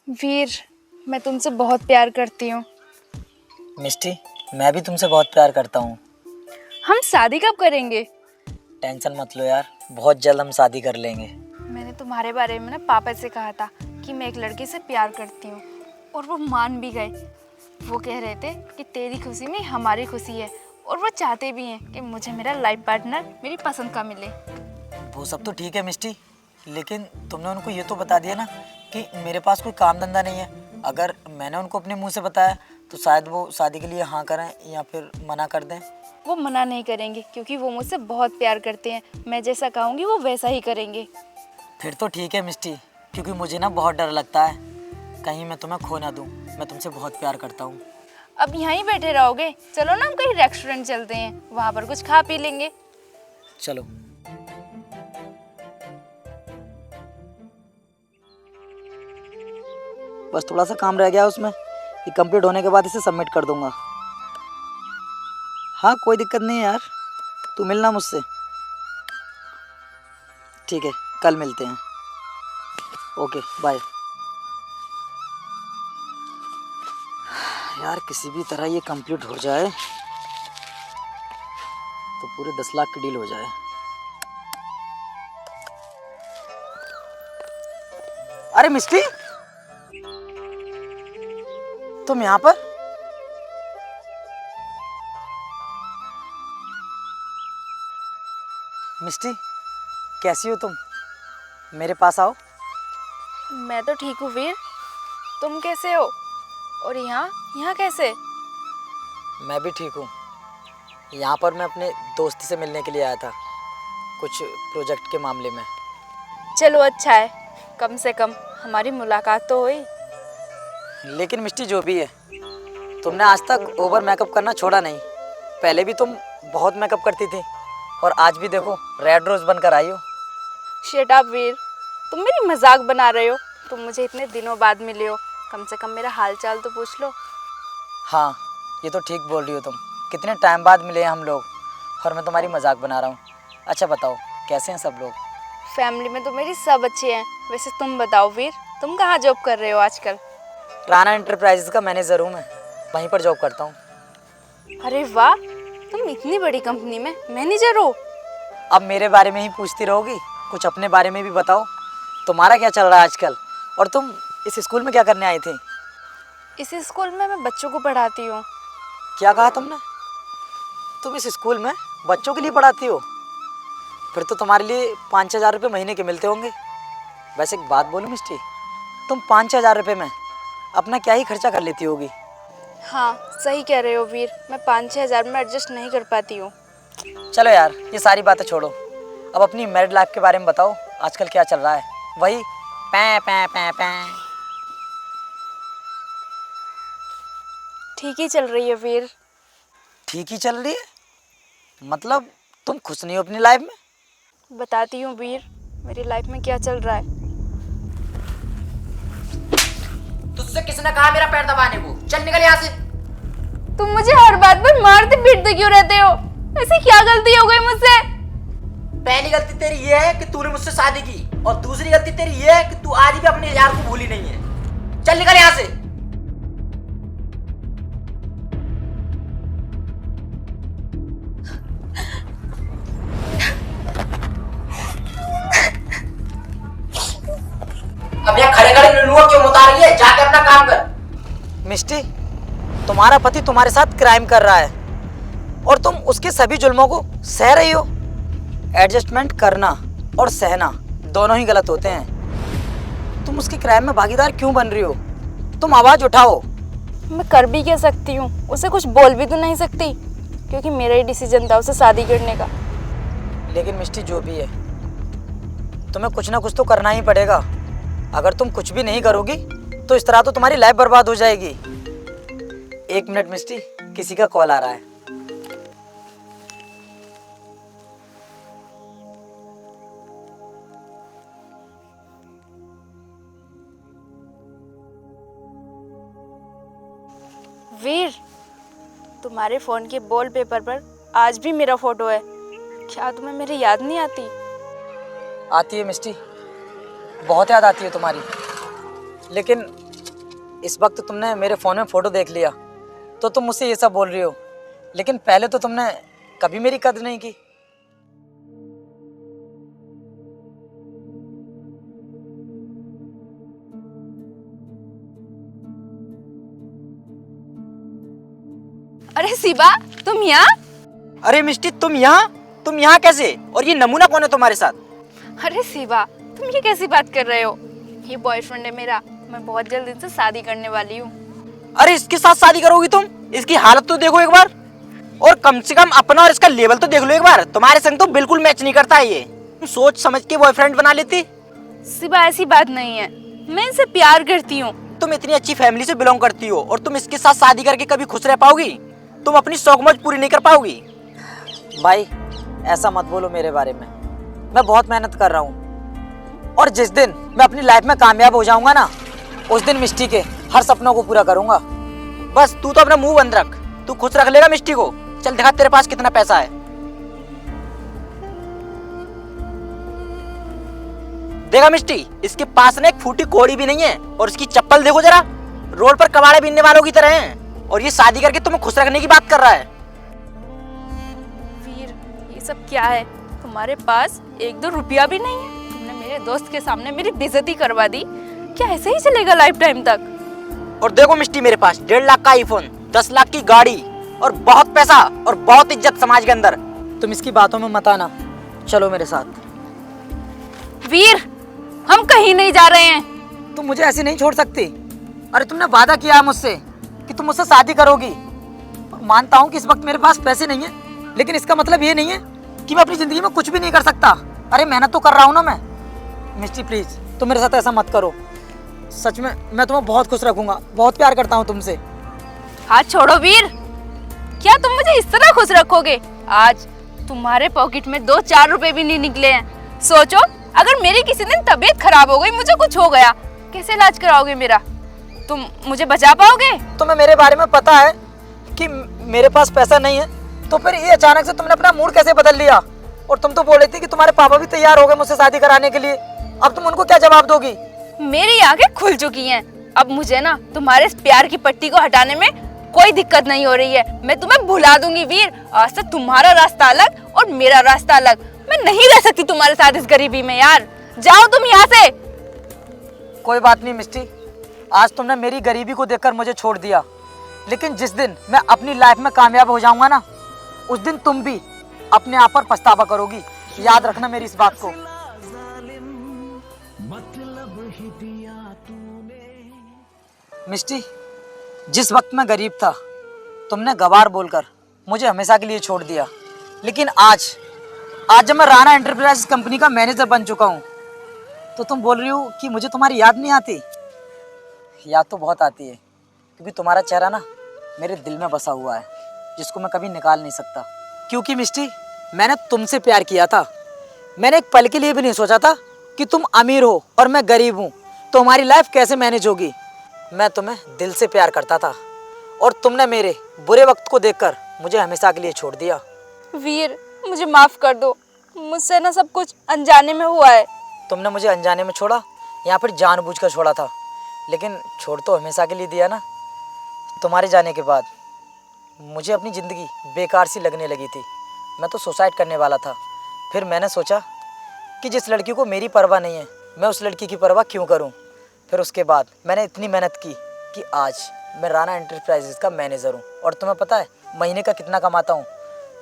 वीर, मैं तुमसे बहुत प्यार करती हूँ। मिष्टी, मैं भी तुमसे बहुत प्यार करता हूँ। हम शादी कब करेंगे? टेंशन मत लो यार, बहुत जल्द हम शादी कर लेंगे। मैंने तुम्हारे बारे में ना पापा से कहा था कि मैं एक लड़के से प्यार करती हूँ और वो मान भी गए। वो कह रहे थे कि तेरी खुशी में हमारी खुशी है और वो चाहते भी हैं कि मुझे मेरा लाइफ पार्टनर मेरी पसंद का मिले। वो सब तो ठीक है मिष्टी, लेकिन तुमने उनको ये तो बता दिया ना कि मेरे पास कोई काम धंधा नहीं है। अगर मैंने उनको अपने मुंह से बताया तो शायद वो शादी के लिए हाँ करें या फिर मना कर दें। वो मना नहीं करेंगे क्योंकि वो मुझसे बहुत प्यार करते हैं। मैं जैसा कहूँगी वो वैसा ही करेंगे। फिर तो ठीक है मिष्टी, क्योंकि मुझे ना बहुत डर लगता है कहीं मैं तुम्हें खो ना दूँ। मैं तुमसे बहुत प्यार करता हूँ। अब यहीं बैठे रहोगे? चलो ना हम कहीं रेस्टोरेंट चलते हैं, वहाँ पर कुछ खा पी लेंगे। चलो। बस थोड़ा सा काम रह गया है उसमें, ये कंप्लीट होने के बाद इसे सबमिट कर दूंगा। हाँ कोई दिक्कत नहीं है यार, तू मिलना मुझसे। ठीक है, कल मिलते हैं। Okay bye. यार किसी भी तरह ये कंप्लीट हो जाए तो पूरे 10 लाख की डील हो जाए। अरे मिस्टी, तुम यहाँ पर? मिस्टी कैसी हो तुम? मेरे पास आओ। मैं तो ठीक हूँ वीर, तुम कैसे हो? और यहाँ यहाँ कैसे? मैं भी ठीक हूँ। यहाँ पर मैं अपने दोस्त से मिलने के लिए आया था, कुछ प्रोजेक्ट के मामले में। चलो अच्छा है, कम से कम हमारी मुलाकात तो हुई। लेकिन मिस्टी जो भी है, तुमने आज तक ओवर मेकअप करना छोड़ा नहीं। पहले भी तुम बहुत मेकअप करती थी और आज भी देखो रेड रोज बनकर आई हो। शट अप वीर, तुम मेरी मजाक बना रहे हो। तुम मुझे इतने दिनों बाद मिले हो, कम से कम मेरा हाल चाल तो पूछ लो। हाँ ये तो ठीक बोल रही हो तुम, कितने टाइम बाद मिले हैं हम लोग और मैं तुम्हारी मजाक बना रहा हूँ। अच्छा बताओ कैसे हैं सब लोग? फैमिली में तो मेरी सब अच्छे हैं। वैसे तुम बताओ वीर, तुम कहाँ जॉब कर रहे हो आजकल? राणा एंटरप्राइजेस का मैनेजर हूँ मैं, वहीं पर जॉब करता हूँ। अरे वाह, तुम इतनी बड़ी कंपनी में मैनेजर हो? अब मेरे बारे में ही पूछती रहोगी, कुछ अपने बारे में भी बताओ। तुम्हारा क्या चल रहा है आजकल, और तुम इस स्कूल में क्या करने आई थी? इस स्कूल में मैं बच्चों को पढ़ाती हूँ। क्या कहा तुमने? तुम इस स्कूल में बच्चों के लिए पढ़ाती हो? फिर तो तुम्हारे लिए 5,000 रुपये महीने के मिलते होंगे। वैसे एक बात बोलूं मिस्टी, तुम 5,000 रुपये में अपना क्या ही खर्चा कर लेती होगी। हाँ सही कह रहे हो वीर, मैं 5-6 हज़ार में एडजस्ट नहीं कर पाती हूँ। चलो यार ये सारी बातें छोड़ो, अब अपनी मैरिड लाइफ के बारे में बताओ, आजकल क्या चल रहा है? वही पैं पैं पैं पैं। ठीक ही चल रही है वीर। ठीक ही चल रही है? मतलब तुम खुश नहीं हो अपनी लाइफ में? बताती हूँ वीर, मेरी लाइफ में क्या चल रहा है। तुझसे किसने कहा मेरा पैर दबाने को? चल निकल यहाँ से। तुम मुझे हर बात पर मारते पीटते क्यों रहते हो? ऐसी क्या गलती हो गई मुझसे? पहली गलती तेरी ये है कि तूने मुझसे शादी की, और दूसरी गलती तेरी ये है कि तू आज भी अपने यार को भूली नहीं है। चल निकल यहाँ से। अब यहाँ खड़े खड़े लुलुआ क्यों मुता रही है? जाके अपना काम कर। मिस्टी, तुम्हारा पति तुम्हारे साथ क्राइम कर रहा है और तुम उसके सभी जुल्मों को सह रही हो। एडजस्टमेंट करना और सहना दोनों ही गलत होते हैं। तुम उसके क्राइम में भागीदार क्यों बन रही हो? तुम आवाज उठाओ। मैं कर भी क्या सकती हूँ? उसे कुछ बोल भी तो नहीं सकती क्योंकि मेरा ही डिसीजन था उसे शादी करने का। लेकिन मिस्टी जो भी है, तुम्हें कुछ ना कुछ तो करना ही पड़ेगा। अगर तुम कुछ भी नहीं करोगी तो इस तरह तो तुम्हारी लाइफ बर्बाद हो जाएगी। एक मिनट मिस्टी, किसी का कॉल आ रहा है। वीर, तुम्हारे फोन के वॉलपेपर पर आज भी मेरा फोटो है। क्या तुम्हें मेरी याद नहीं आती? आती है मिस्टी, बहुत याद आती है तुम्हारी, लेकिन इस वक्त तुमने मेरे फ़ोन में फ़ोटो देख लिया तो तुम मुझसे ये सब बोल रही हो, लेकिन पहले तो तुमने कभी मेरी कदर नहीं की। अरे शिवा, तुम यहाँ? अरे मिष्टी, तुम यहाँ कैसे? और ये नमूना कौन है तुम्हारे साथ? अरे शिवा, तुम ये कैसी बात कर रहे हो? ये बॉयफ्रेंड है मेरा, मैं बहुत जल्द इनसे शादी करने वाली हूँ। अरे इसके साथ शादी करोगी तुम? इसकी हालत तो देखो एक बार, और कम से कम अपना और इसका लेवल तो देख लो एक बार। तुम्हारे संग तो बिल्कुल मैच नहीं करता है ये। तुम सोच समझ के बॉयफ्रेंड बना लेती। शिवा, ऐसी बात नहीं है, मैं इनसे प्यार करती हूँ। तुम इतनी अच्छी फैमिली से बिलोंग करती हो और तुम इसके साथ शादी करके कभी खुश रह पाओगी? तुम अपनी शौक मौज पूरी नहीं कर पाओगी। भाई ऐसा मत बोलो मेरे बारे में, मैं बहुत मेहनत कर रहा हूँ और जिस दिन मैं अपनी लाइफ में कामयाब हो जाऊंगा ना, उस दिन मिष्टी के हर सपनों को पूरा करूंगा। बस तू तो अपना मुंह बंद रख, तू खुश रख लेगा मिष्टी को। चल दिखा तेरे पास कितना पैसा है। देखा मिष्टी, इसके पास ना एक फूटी कोड़ी भी नहीं है और इसकी चप्पल देखो जरा, रोड पर कबाड़े बीनने वालों की तरह है। और ये शादी करके तुम्हें खुश रखने की बात कर रहा है। वीर, ये सब क्या है? तुम्हारे पास 1-2 रुपया भी नहीं है? तुमने मेरे दोस्त के सामने मेरी बेइज्जती करवा दी। क्या ऐसे ही चलेगा लाइफ टाइम तक? और देखो मिष्टी, मेरे पास 1.5 लाख का आईफोन, 10 लाख की गाड़ी और बहुत पैसा और बहुत इज्जत समाज के अंदर। तुम इसकी बातों में मत आना, चलो मेरे साथ। वीर, हम कहीं नहीं जा रहे हैं। तुम मुझे ऐसे नहीं छोड़ सकती। अरे तुमने वादा किया है मुझसे कि तुम मुझसे शादी करोगी। मानता हूँ कि इस वक्त मेरे पास पैसे नहीं है, लेकिन इसका मतलब ये नहीं है कि मैं अपनी जिंदगी में कुछ भी नहीं कर सकता। अरे मेहनत तो कर रहा हूँ ना मैं। मिष्टी प्लीज, तुम मेरे साथ ऐसा मत करो। सच में मैं तुम्हें बहुत खुश रखूंगा, बहुत प्यार करता हूँ तुमसे। हाथ छोड़ो वीर, क्या तुम मुझे इस तरह खुश रखोगे? आज तुम्हारे पॉकेट में 2-4 रुपए भी नहीं निकले हैं। सोचो, अगर मेरी किसी दिन तबीयत खराब हो गई, मुझे कुछ हो गया, कैसे इलाज कराओगे मेरा? तुम मुझे बचा पाओगे? तुम्हें मेरे बारे में पता है कि मेरे पास पैसा नहीं है, तो फिर ये अचानक से तुमने अपना मूड कैसे बदल लिया? और तुम तो बोल रही थी कि तुम्हारे पापा भी तैयार हो गए मुझसे शादी कराने के लिए। अब तुम उनको क्या जवाब दोगी? मेरी आंखें खुल चुकी हैं। अब मुझे ना तुम्हारे इस प्यार की पट्टी को हटाने में कोई दिक्कत नहीं हो रही है। मैं तुम्हें भुला दूंगी वीर। आज से तुम्हारा रास्ता अलग और मेरा रास्ता अलग। मैं नहीं रह सकती तुम्हारे साथ इस गरीबी में यार। जाओ तुम यहाँ से। कोई बात नहीं मिष्टी, आज तुमने मेरी गरीबी को देखकर मुझे छोड़ दिया, लेकिन जिस दिन मैं अपनी लाइफ में कामयाब हो जाऊंगा ना, उस दिन तुम भी अपने आप पर पछतावा करोगी। याद रखना मेरी इस बात को। मिष्टी, जिस वक्त मैं गरीब था, तुमने गवार बोलकर मुझे हमेशा के लिए छोड़ दिया, लेकिन आज जब मैं राणा एंटरप्राइजेस कंपनी का मैनेजर बन चुका हूँ, तो तुम बोल रही हो कि मुझे तुम्हारी याद नहीं आती। याद तो बहुत आती है, क्योंकि तुम्हारा चेहरा ना मेरे दिल में बसा हुआ है, जिसको मैं कभी निकाल नहीं सकता। क्योंकि मिष्टी, मैंने तुमसे प्यार किया था। मैंने एक पल के लिए भी नहीं सोचा था कि तुम अमीर हो और मैं गरीब हूँ, तो हमारी लाइफ कैसे मैनेज होगी। मैं तुम्हें दिल से प्यार करता था और तुमने मेरे बुरे वक्त को देखकर मुझे हमेशा के लिए छोड़ दिया। वीर, मुझे माफ कर दो। मुझसे ना सब कुछ अनजाने में हुआ है। तुमने मुझे अनजाने में छोड़ा या फिर जानबूझकर छोड़ा था, लेकिन छोड़ तो हमेशा के लिए दिया ना। तुम्हारे जाने के बाद मुझे अपनी ज़िंदगी बेकार सी लगने लगी थी। मैं तो सुसाइड करने वाला था। फिर मैंने सोचा कि जिस लड़की को मेरी परवाह नहीं है, मैं उस लड़की की परवाह क्यों करूं। फिर उसके बाद मैंने इतनी मेहनत की कि आज मैं राणा एंटरप्राइजेस का मैनेजर हूं। और तुम्हें पता है महीने का कितना कमाता हूं?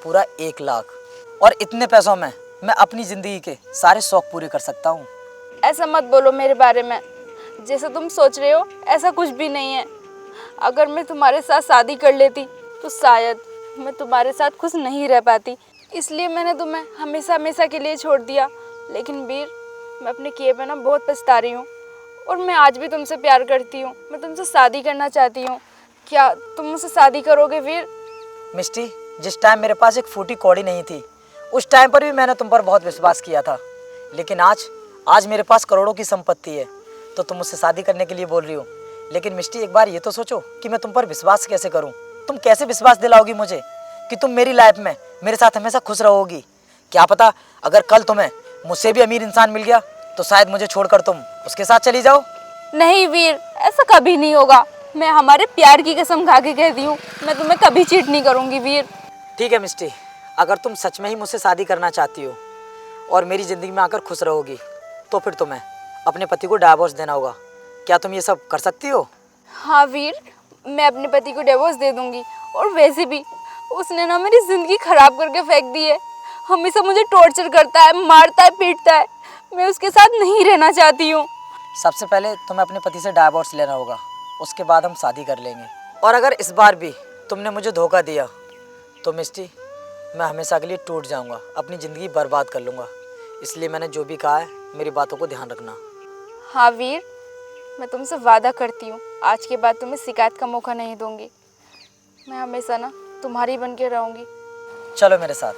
पूरा 1 लाख। और इतने पैसों में मैं अपनी ज़िंदगी के सारे शौक़ पूरे कर सकता हूँ। ऐसा मत बोलो मेरे बारे में। जैसे तुम सोच रहे हो ऐसा कुछ भी नहीं है। अगर मैं तुम्हारे साथ शादी कर लेती तो शायद मैं तुम्हारे साथ खुश नहीं रह पाती, इसलिए मैंने तुम्हें हमेशा हमेशा के लिए छोड़ दिया। लेकिन वीर, मैं अपने किए पे ना बहुत पछता रही हूँ और मैं आज भी तुमसे प्यार करती हूँ। मैं तुमसे शादी करना चाहती हूँ। क्या तुम मुझसे शादी करोगे वीर? मिष्टी, जिस टाइम मेरे पास एक फूटी कौड़ी नहीं थी, उस टाइम पर भी मैंने तुम पर बहुत विश्वास किया था। लेकिन आज मेरे पास करोड़ों की संपत्ति है, तो तुम मुझसे शादी करने के लिए बोल रही हो। लेकिन मिष्टी, एक बार ये तो सोचो कि मैं तुम पर विश्वास कैसे करूं। तुम कैसे विश्वास दिलाओगी मुझे कि तुम मेरी लाइफ में मेरे साथ हमेशा खुश रहोगी? क्या पता अगर कल तुम्हें मुझसे भी अमीर इंसान मिल गया तो शायद मुझे छोड़कर तुम उसके साथ चली जाओ। नहीं वीर, ऐसा कभी नहीं होगा। मैं हमारे प्यार की कसम खा के कहती हूँ, मैं तुम्हें कभी चीट नहीं करूँगी वीर। ठीक है मिस्टी, अगर तुम सच में ही मुझसे शादी करना चाहती हो और मेरी ज़िंदगी में आकर खुश रहोगी तो फिर तुम्हें अपने पति को डाइवोर्स देना होगा। क्या तुम ये सब कर सकती हो? हाँ वीर, मैं अपने पति को डिवोर्स दे दूँगी। और वैसे भी उसने ना मेरी ज़िंदगी ख़राब करके फेंक दी है। हमेशा मुझे टॉर्चर करता है, मारता है, पीटता है। मैं उसके साथ नहीं रहना चाहती हूँ। सबसे पहले तुम्हें अपने पति से डाइवोर्स लेना होगा, उसके बाद हम शादी कर लेंगे। और अगर इस बार भी तुमने मुझे धोखा दिया तो मिस्टी, मैं हमेशा के लिए टूट जाऊंगा, अपनी ज़िंदगी बर्बाद कर लूँगा। इसलिए मैंने जो भी कहा है, मेरी बातों को ध्यान रखना। हाँ वीर, मैं तुमसे वादा करती हूँ, आज के बाद तुम्हें शिकायत का मौका नहीं दूंगी। मैं हमेशा ना तुम्हारी बन के रहूँगी। चलो मेरे साथ।